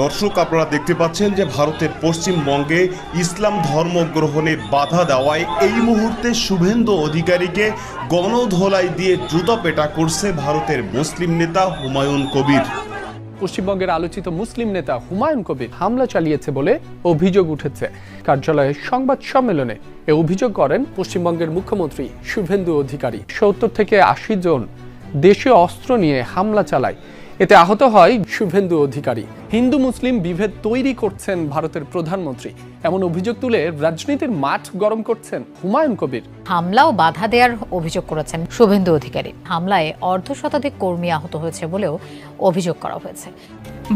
দর্শক, আপনারা দেখতে পাচ্ছেন যে ভারতের পশ্চিমবঙ্গে ইসলাম ধর্ম গ্রহণে বাধা দেওয়ায় এই মুহূর্তে শুভেন্দু অধিকারীকে গণধোলাই দিয়ে দ্রুত পেটা করছে ভারতের মুসলিম নেতা হুমায়ুন কবির। পশ্চিমবঙ্গের আলোচিত মুসলিম নেতা হুমায়ুন কবির হামলা চালিয়েছে বলে অভিযোগ উঠেছে। কার্যালয়ে সংবাদ সম্মেলনে এ অভিযোগ করেন পশ্চিমবঙ্গের মুখ্যমন্ত্রী শুভেন্দু অধিকারী। 70 থেকে 80 জন দেশীয় অস্ত্র নিয়ে হামলা চালায়, এতে আহত হয় শুভেন্দু অধিকারী। হিন্দু মুসলিম বিভেদ তৈরি করছেন ভারতের প্রধানমন্ত্রী, এমন অভিযোগ তুলে রাজনীতির মাঠ গরম করছেন হুমায়ুন কবির। হামলা ও বাধা দেওয়ার অভিযোগ করেছেন শুভেন্দু অধিকারী। হামলায় অর্ধশতাধিক কর্মী আহত হয়েছে বলেও অভিযোগ করা হয়েছে।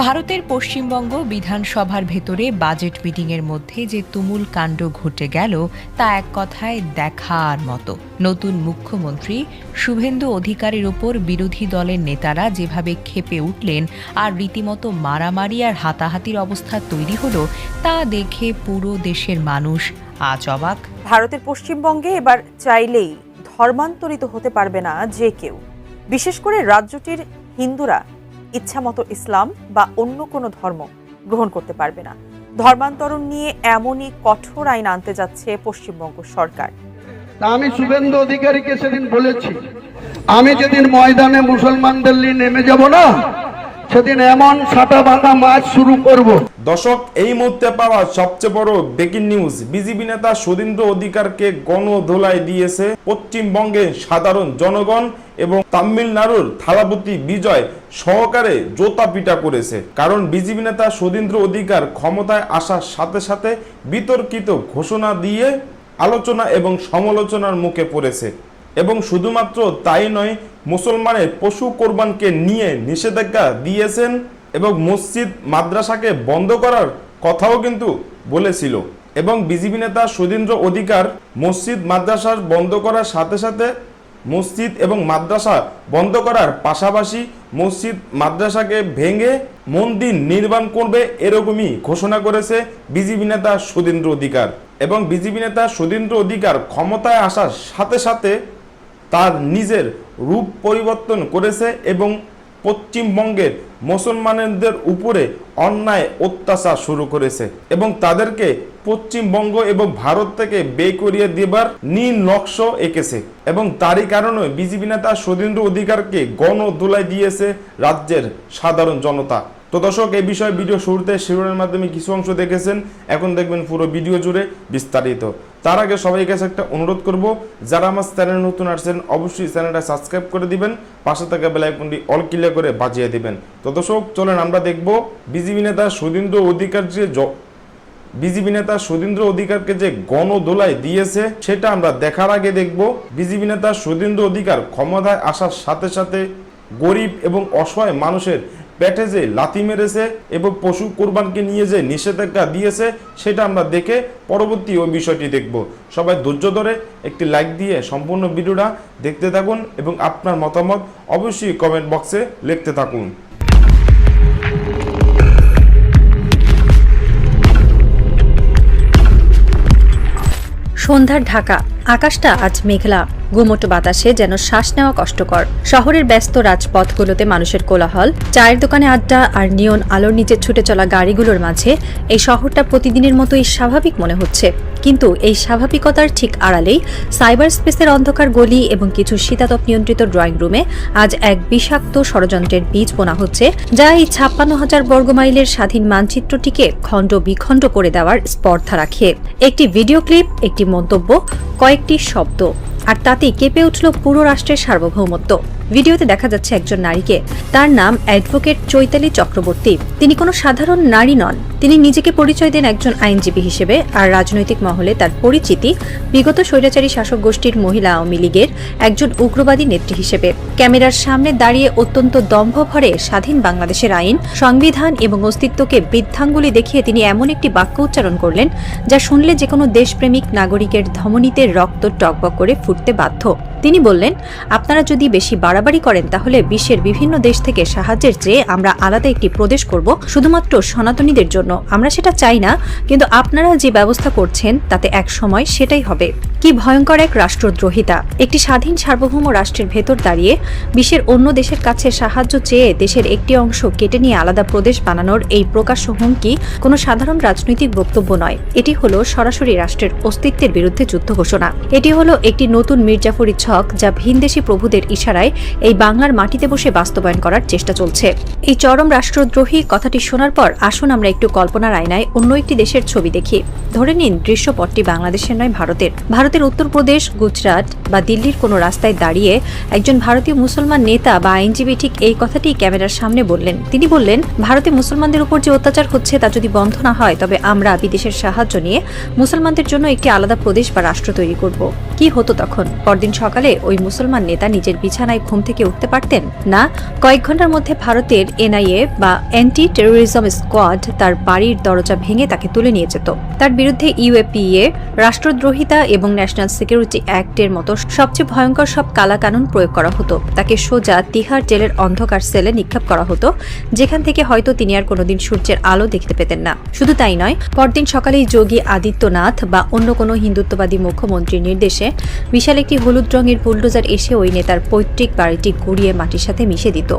ভারতের পশ্চিমবঙ্গ বিধানসভার ভেতরে বাজেট মিটিংয়ের মধ্যে যে তুমুল কাণ্ড ঘটে গেল তা এক কথায় দেখার মতো। নতুন মুখ্যমন্ত্রী শুভেন্দু অধিকারীর উপর বিরোধী দলের নেতারা যেভাবে ক্ষেপে উঠলেন আর রীতিমতো মারামারি আর হাতাহাতির অবস্থা তৈরি হলো, তা দেখে পুরো দেশের মানুষ আজ অবাক। ভারতের পশ্চিমবঙ্গে এবার চাইলেই ধর্মান্তরিত হতে পারবে না যে কেউ। বিশেষ করে রাজ্যটির হিন্দুরা ইচ্ছামতো ইসলাম বা অন্য কোনো ধর্ম গ্রহণ করতে পারবে না। ধর্মান্তরণ নিয়ে এমনই কঠোর আইন আনতে যাচ্ছে পশ্চিমবঙ্গ সরকার। আমি শুভেন্দু অধিকারীকে সেদিন বলেছি, আমি যেদিন ময়দানে মুসলমানদের নিয়ে নেমে যাব না, সেদিন এমন সাটা বাঁধা মাছ শুরু করব। দর্শক, এই মুহূর্তে পাওয়া সবচেয়ে বড় ব্রেকিং নিউজ, বিজেপি নেতা সুধীন্দ্র অধিকারকে গণধোলাই দিয়েছে পশ্চিমবঙ্গের সাধারণ জনগণ এবং তামিলনাড়ুর থালাপতি বিজয় সহকারে জোতা পিটা করেছে। কারণ বিজেপি নেতা সুধীন্দ্র অধিকার ক্ষমতায় আসার সাথে সাথে বিতর্কিত ঘোষণা দিয়ে আলোচনা এবং সমালোচনার মুখে পড়েছে। এবং শুধুমাত্র তাই নয়, মুসলমানের পশু কোরবানকে নিয়ে নিষেধাজ্ঞা দিয়েছেন এবং মসজিদ মাদ্রাসাকে বন্ধ করার কথাও কিন্তু বলেছিল। এবং বিজেপি নেতা সুধীন্দ্র অধিকার মসজিদ মাদ্রাসা বন্ধ করার সাথে সাথে মসজিদ এবং মাদ্রাসা বন্ধ করার পাশাপাশি মসজিদ মাদ্রাসাকে ভেঙে মন্দির নির্মাণ করবে, এরকমই ঘোষণা করেছে বিজেপি নেতা সুধীন্দ্র অধিকার। এবং বিজেপি নেতা সুধীন্দ্র অধিকার ক্ষমতায় আসার সাথে সাথে তার নিজের রূপ পরিবর্তন করেছে এবং পশ্চিমবঙ্গের মুসলমানদের উপরে অন্যায় অত্যাচার শুরু করেছে এবং তাদেরকে পশ্চিমবঙ্গ এবং ভারত থেকে বের করিয়ে দেবার নীল নকশা এঁকেছে। এবং তারই কারণে বিজেপি নেতা সুধীন্দ্র অধিকারকে গণধোলাই দিয়েছে রাজ্যের সাধারণ জনতা। তো দর্শক, এই বিষয়ে ভিডিও শুরুতে শিরোনামের মাধ্যমে কিছু অংশ দেখেছেন, এখন দেখবেন পুরো ভিডিও জুড়ে বিস্তারিত। তার আগে সবাই কাছে একটা অনুরোধ করব, যারা আমার চ্যানেল নতুন আসছেন অবশ্যই চ্যানেলটা সাবস্ক্রাইব করে দিবেন, পাশে থাকা বেল আইকনটি অল ক্লিক করে বাজিয়ে দিবেন। তো দর্শক, চলেন আমরা দেখব বিজেপি নেতা সুধীন্দ্র অধিকারকে যে গণধোলাই দিয়েছে সেটা আমরা দেখার আগে দেখব বিজেপি নেতা সুধীন্দ্র অধিকার ক্ষমতায় আসার সাথে সাথে গরিব এবং অসহায় মানুষের পেটে যে লাথি মেরেছে এবং পশু কোরবানকে নিয়ে যে নিষেধাজ্ঞা দিয়েছে সেটা আমরা দেখে পরবর্তী ওই বিষয়টি দেখব। সবাই ধৈর্য ধরে একটি লাইক দিয়ে সম্পূর্ণ ভিডিওটা দেখতে থাকুন এবং আপনার মতামত অবশ্যই কমেন্ট বক্সে লিখতে থাকুন। সন্ধ্যার ঢাকা, আকাশটা আজ মেঘলা, গুমোটো বাতাসে যেন শ্বাস নেওয়া কষ্টকর। শহরের ব্যস্ত রাজপথগুলোতে মানুষের কোলাহল, চায়ের দোকানে আড্ডা আর নিয়ন আলোর নিচে ছুটে চলা গাড়িগুলোর মাঝে এই শহরটা প্রতিদিনের মতোই স্বাভাবিক মনে হচ্ছে। কিন্তু এই স্বাভাবিকতার ঠিক আড়ালেই সাইবার স্পেসের অন্ধকার গলি এবং কিছু শীতাতপ নিয়ন্ত্রিত ড্রয়িং রুমে আজ এক বিষাক্ত ষড়যন্ত্রের বীজ বোনা হচ্ছে, যা এই 56,000 বর্গমাইলের স্বাধীন মানচিত্রটিকে খণ্ড বিখণ্ড করে দেওয়ার স্পর্ধা রাখে। একটি ভিডিও ক্লিপ, একটি মন্তব্য, কয়েকটি শব্দ, আর তাতেই কেঁপে উঠল পুরো রাষ্ট্রের সার্বভৌমত্ব। ভিডিওতে দেখা যাচ্ছে একজন নারীকে। তার নাম অ্যাডভোকেট চৈতালি চক্রবর্তী। তিনি কোনো সাধারণ নারী নন, তিনি নিজেকে পরিচয় দেন একজন আইনজীবী হিসেবে। আর রাজনৈতিক মহলে তার পরিচিতি বিগত স্বৈরাচারী শাসক গোষ্ঠীর মহিলা আওয়ামী লীগের একজন উগ্রবাদী নেত্রী হিসেবে। ক্যামেরার সামনে দাঁড়িয়ে অত্যন্ত দম্ভ ভরে স্বাধীন বাংলাদেশের আইন, সংবিধান এবং অস্তিত্বকে বৃদ্ধাঙ্গুলি দেখিয়ে তিনি এমন একটি বাক্য উচ্চারণ করলেন যা শুনলে যে কোনো দেশপ্রেমিক নাগরিকের ধমনীতে রক্ত টকবক করে ফুটতে বাধ্য। তিনি বললেন, আপনারা যদি বেশি বাড়াবাড়ি করেন তাহলে বিশ্বের বিভিন্ন দেশ থেকে সাহায্যের চেয়ে আমরা আলাদা একটি প্রদেশ করব শুধুমাত্র সনাতনীদের জন্য। আমরা সেটা চাই না, কিন্তু আপনারা যে ব্যবস্থা করছেন তাতে এক সময় সেটাই হবে। কি ভয়ঙ্কর এক রাষ্ট্রদ্রোহিতা! একটি স্বাধীন সার্বভৌম রাষ্ট্রের ভেতর দাঁড়িয়ে বিশ্বের অন্য দেশের কাছে সাহায্য চেয়ে দেশের একটি অংশ কেটে নিয়ে আলাদা প্রদেশ বানানোর এই প্রকাশ্য হুমকি কোনো সাধারণ রাজনৈতিক বক্তব্য নয়। এটি হলো সরাসরি রাষ্ট্রের অস্তিত্বের বিরুদ্ধে যুদ্ধ ঘোষণা। এটি হলো একটি নতুন মির্জাফরি ছক যা ভিনদেশী প্রভুদের ইশারায় এই বাংলার মাটিতে বসে বাস্তবায়ন করার চেষ্টা চলছে। এই চরম রাষ্ট্রদ্রোহী কথাটি শোনার পর আসুন আমরা একটু কল্পনার আয়নায় অন্য একটি দেশের ছবি দেখি। ধরে নিন দৃশ্যপটটি বাংলাদেশের নয়, ভারতের উত্তরপ্রদেশ, গুজরাট বা দিল্লির কোনো রাস্তায় দাঁড়িয়ে একজন ভারতীয় মুসলমান নেতা বা আইনজীবী ঠিক এই কথাটি ক্যামেরার সামনে বললেন। তিনি বললেন, ভারতে মুসলমানদের উপর যে অত্যাচার হচ্ছে তা যদি বন্ধ না হয় তবে আমরা বিদেশের সাহায্য নিয়ে মুসলমানদের জন্য একটি আলাদা প্রদেশ বা রাষ্ট্র তৈরি করব। কি হতো তখন? পরদিন সকালে ওই মুসলমান নেতা নিজের বিছানায় ঘুম থেকে উঠতে পারতেন না। কয়েক ঘন্টার মধ্যে ভারতের এনআইএ বা অ্যান্টি টেরোরিজম স্কোয়াড তার বাড়ির দরজা ভেঙে তাকে তুলে নিয়ে যেত। তার বিরুদ্ধে ইউএপিএ, রাষ্ট্রদ্রোহিতা এবং ন্যাশনাল সিকিউরিটি অ্যাক্টের মতো সবচেয়ে ভয়ঙ্কর সব কালাকানুন প্রয়োগ করা হতো। তাকে সোজা তিহার জেলের অন্ধকার সেলে নিক্ষেপ করা হতো, যেখান থেকে হয়তো তিনি আর কোনোদিন সূর্যের আলো দেখতে পেতেন না। শুধু তাই নয়, পরদিন সকালেই যোগী আদিত্যনাথ বা অন্য কোনো হিন্দুত্ববাদী মুখ্যমন্ত্রীর নির্দেশে বিশাল একটি হলুদ রঙের বুলডোজার এসে ওই নেতার পৈতৃক বাড়িটি গুড়িয়ে মাটির সাথে মিশে দিত।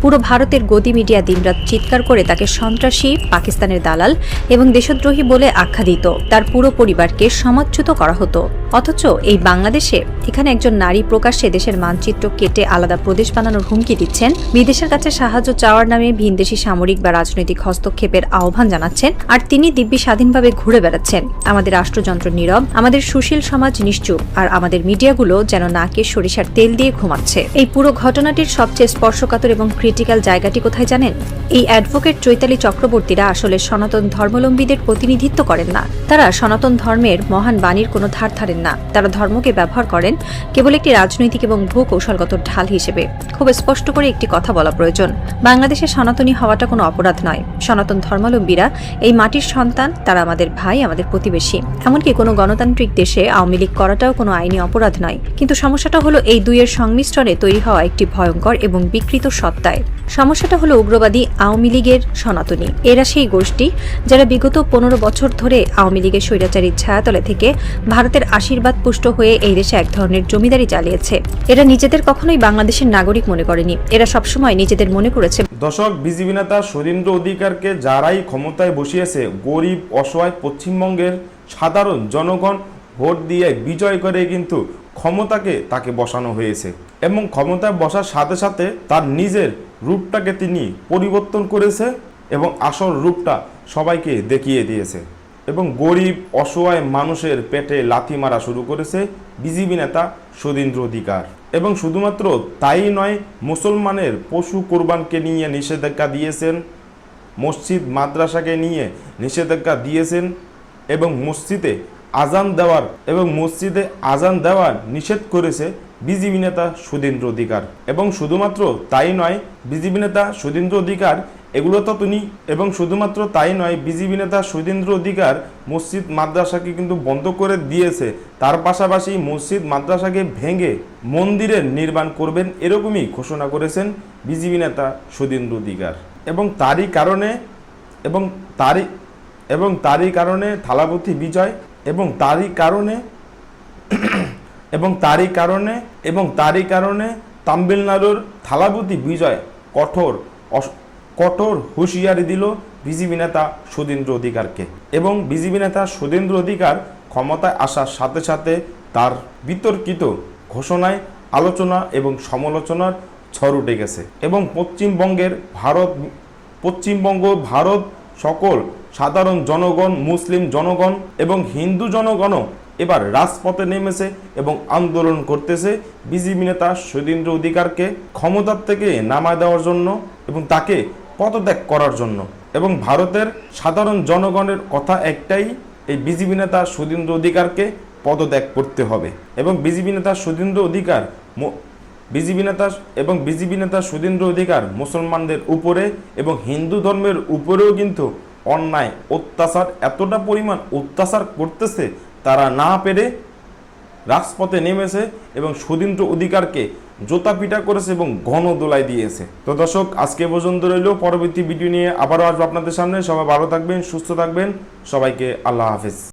পুরো ভারতের গদি মিডিয়া দিনরাত চিৎকার করে তাকে সন্ত্রাসী, পাকিস্তানের দালাল এবং দেশদ্রোহী বলে আখ্যা দিত। তার পুরো পরিবারকে সমাজচ্যুত করা হতো। অথচ এই বাংলাদেশে এখানে একজন নারী প্রকাশ্যে দেশের মানচিত্র কেটে আলাদা প্রদেশ বানানোর হুমকি দিচ্ছেন, বিদেশের কাছে সাহায্য চাওয়ার নামে ভিনদেশী সামরিক বা রাজনৈতিক হস্তক্ষেপের আহ্বান জানাচ্ছেন, আর তিনি দিব্যি স্বাধীনভাবে ঘুরে বেড়াচ্ছেন। আমাদের রাষ্ট্রযন্ত্র নীরব, আমাদের সুশীল সমাজ নিশ্চুপ, আর আমাদের মিডিয়াগুলো যেন নাকে সরিষার তেল দিয়ে ঘুমাচ্ছে। এই পুরো ঘটনাটির সবচেয়ে স্পর্শকাতর এবং ক্রিটিক্যাল জায়গাটি কোথায় জানেন? এই অ্যাডভোকেট চৈতালি চক্রবর্তীরা আসলে সনাতন ধর্মাবলম্বীদের প্রতিনিধিত্ব করেন না। তারা সনাতন ধর্মের মহান বাণীর কোনো ধার ধারেন না। তারা ধর্মকে ব্যবহার করেন কেবল একটি রাজনৈতিক এবং ভূকৌশলগত ঢাল হিসেবে। খুব স্পষ্ট করে একটি কথা বলা প্রয়োজন, বাংলাদেশে সনাতনী হওয়াটা কোনো অপরাধ নয়। সনাতন ধর্মাবলম্বীরা এই মাটির সন্তান, তারা আমাদের ভাই, আমাদের প্রতিবেশী। এমনকি কোনো গণতান্ত্রিক দেশে আওয়ামী লীগ করাটাও কোনো আইনি অপরাধ নয়। কিন্তু সমস্যাটা হলো এই দুইয়ের সংমিশ্রণে তৈরি হওয়া একটি ভয়ঙ্কর এবং বিকৃত সত্তায়। সমস্যাটা হলো উগ্রবাদী আওয়ামী লীগের সনাতনী। এরা সেই গোষ্ঠী যারা বিগত 15 বছর ধরে আওয়ামী লীগের স্বৈরাচারী ছায়াতলে থেকে ভারতের আশীর্বাদ পুষ্ট হয়ে এই দেশে এক ধরনের জমিদারি চালিয়েছে। এরা নিজেদের কখনোই বাংলাদেশের নাগরিক মনে করেনি। এরা সবসময় নিজেদের মনে করেছে। দর্শক, বিজেপি নেতা সুরেন্দ্র অধিকারকে যারাই ক্ষমতায় বসিয়েছে, গরিব অসহায় পশ্চিমবঙ্গের সাধারণ জনগণ ভোট দিয়ে বিজয় করে কিন্তু তাকে বসানো হয়েছে, এবং ক্ষমতায় বসার সাথে সাথে তার নিজের রূপটাকে তিনি পরিবর্তন করেছে এবং আসল রূপটা সবাইকে দেখিয়ে দিয়েছে, এবং গরিব অসহায় মানুষের পেটে লাথি মারা শুরু করেছে বিজেপি নেতা সুরেন্দ্র অধিকার। এবং শুধুমাত্র তাই নয়, মুসলমানের পশু কোরবানকে নিয়ে নিষেধাজ্ঞা দিয়েছেন, মসজিদ মাদ্রাসাকে নিয়ে নিষেধাজ্ঞা দিয়েছেন, এবং মসজিদে আজান দেওয়ার নিষেধ করেছে বিজেপি নেতা সুরেন্দ্র অধিকার। এবং শুধুমাত্র তাই নয়, বিজেপি নেতা সুরেন্দ্র অধিকার বিজেপি নেতা সুরেন্দ্র অধিকার মসজিদ মাদ্রাসাকে কিন্তু বন্ধ করে দিয়েছে। তার পাশাপাশি মসজিদ মাদ্রাসাকে ভেঙে মন্দিরের নির্মাণ করবেন, এরকমই ঘোষণা করেছেন বিজেপি নেতা সুরেন্দ্র অধিকার। এবং তারই কারণে থালাপতি বিজয় এবং তারই কারণে তামিলনাড়ুর থালাপতি বিজয় কঠোর হুঁশিয়ারি দিল বিজেপি নেতা সুরেন্দ্র অধিকারকে। এবং বিজেপি নেতা সুরেন্দ্র অধিকার ক্ষমতায় আসার সাথে সাথে তার বিতর্কিত ঘোষণায় আলোচনা এবং সমালোচনার ঝড় উঠে গেছে। এবং পশ্চিমবঙ্গ ভারত সকল সাধারণ জনগণ, মুসলিম জনগণ এবং হিন্দু জনগণও এবার রাজপথে নেমেছে এবং আন্দোলন করতেছে বিজেপি নেতা সুরেন্দ্র অধিকারকে ক্ষমতার থেকে নামায় দেওয়ার জন্য এবং তাকে পদত্যাগ করার জন্য। এবং ভারতের সাধারণ জনগণের কথা একটাই, এই বিজেপি নেতা সুরেন্দ্র অধিকারকে পদত্যাগ করতে হবে। এবং বিজেপি নেতা সুরেন্দ্র অধিকার মুসলমানদের উপরে এবং হিন্দু ধর্মের উপরেও কিন্তু অন্যায় অত্যাচার, এতটা পরিমাণ অত্যাচার করতেছে, তারা না পেরে রাজপথে নেমেছে এবং সুধীন্দ্র অধিকারকে জোতা পিটা করেছে এবং গণদোলাই দিয়েছে। তো দর্শক, আজকে পর্যন্ত রইল, পরবর্তী ভিডিও নিয়ে আবারও আসবো আপনাদের সামনে। সবাই ভালো থাকবেন, সুস্থ থাকবেন, সবাইকে আল্লাহ হাফেজ।